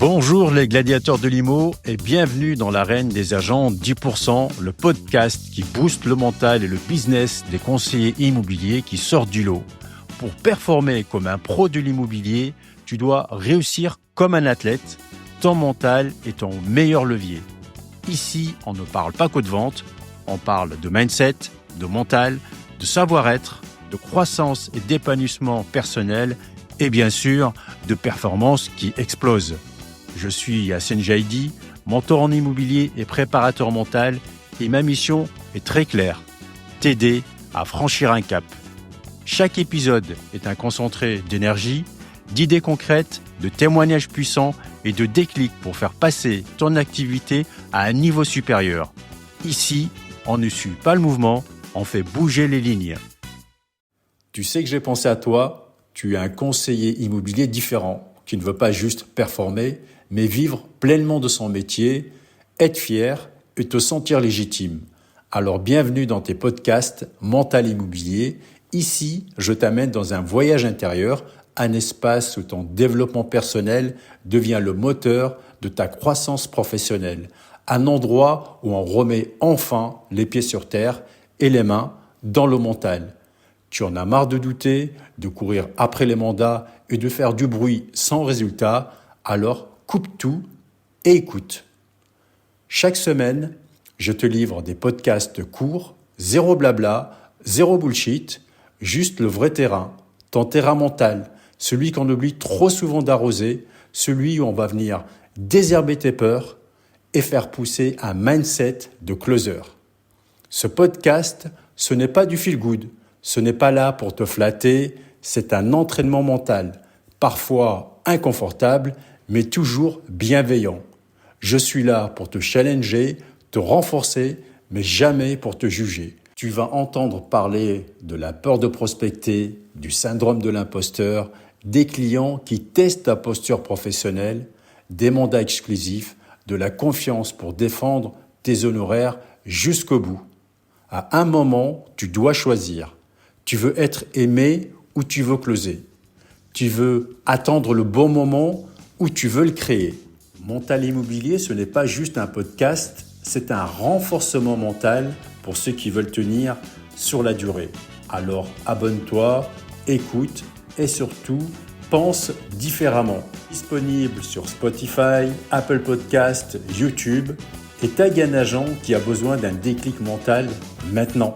Bonjour les gladiateurs de l'IMO et bienvenue dans l'arène des agents 10%, le podcast qui booste le mental et le business des conseillers immobiliers qui sortent du lot. Pour performer comme un pro de l'immobilier, tu dois réussir comme un athlète. Ton mental est ton meilleur levier. Ici, on ne parle pas que de vente, on parle de mindset, de mental, de savoir-être, de croissance et d'épanouissement personnel et bien sûr de performance qui explosent. Je suis Yassine Jaidi, mentor en immobilier et préparateur mental et ma mission est très claire, t'aider à franchir un cap. Chaque épisode est un concentré d'énergie, d'idées concrètes, de témoignages puissants et de déclics pour faire passer ton activité à un niveau supérieur. Ici, on ne suit pas le mouvement, on fait bouger les lignes. Tu sais que j'ai pensé à toi, tu es un conseiller immobilier différent qui ne veut pas juste performer, mais vivre pleinement de son métier, être fier et te sentir légitime. Alors bienvenue dans tes podcasts Mental Immobilier. Ici, je t'amène dans un voyage intérieur, un espace où ton développement personnel devient le moteur de ta croissance professionnelle. Un endroit où on remet enfin les pieds sur terre et les mains dans le mental. Tu en as marre de douter, de courir après les mandats et de faire du bruit sans résultat, alors coupe tout et écoute. Chaque semaine, je te livre des podcasts courts, zéro blabla, zéro bullshit, juste le vrai terrain, ton terrain mental, celui qu'on oublie trop souvent d'arroser, celui où on va venir désherber tes peurs et faire pousser un mindset de closer. Ce podcast, ce n'est pas du feel good, ce n'est pas là pour te flatter, c'est un entraînement mental, parfois inconfortable, mais toujours bienveillant. Je suis là pour te challenger, te renforcer, mais jamais pour te juger. Tu vas entendre parler de la peur de prospecter, du syndrome de l'imposteur, des clients qui testent ta posture professionnelle, des mandats exclusifs, de la confiance pour défendre tes honoraires jusqu'au bout. À un moment, tu dois choisir. Tu veux être aimé ou tu veux closer. Tu veux attendre le bon moment ou tu veux le créer. Mental Immobilier, ce n'est pas juste un podcast, c'est un renforcement mental pour ceux qui veulent tenir sur la durée. Alors abonne-toi, écoute et surtout pense différemment. Disponible sur Spotify, Apple Podcasts, YouTube et tag un agent qui a besoin d'un déclic mental maintenant.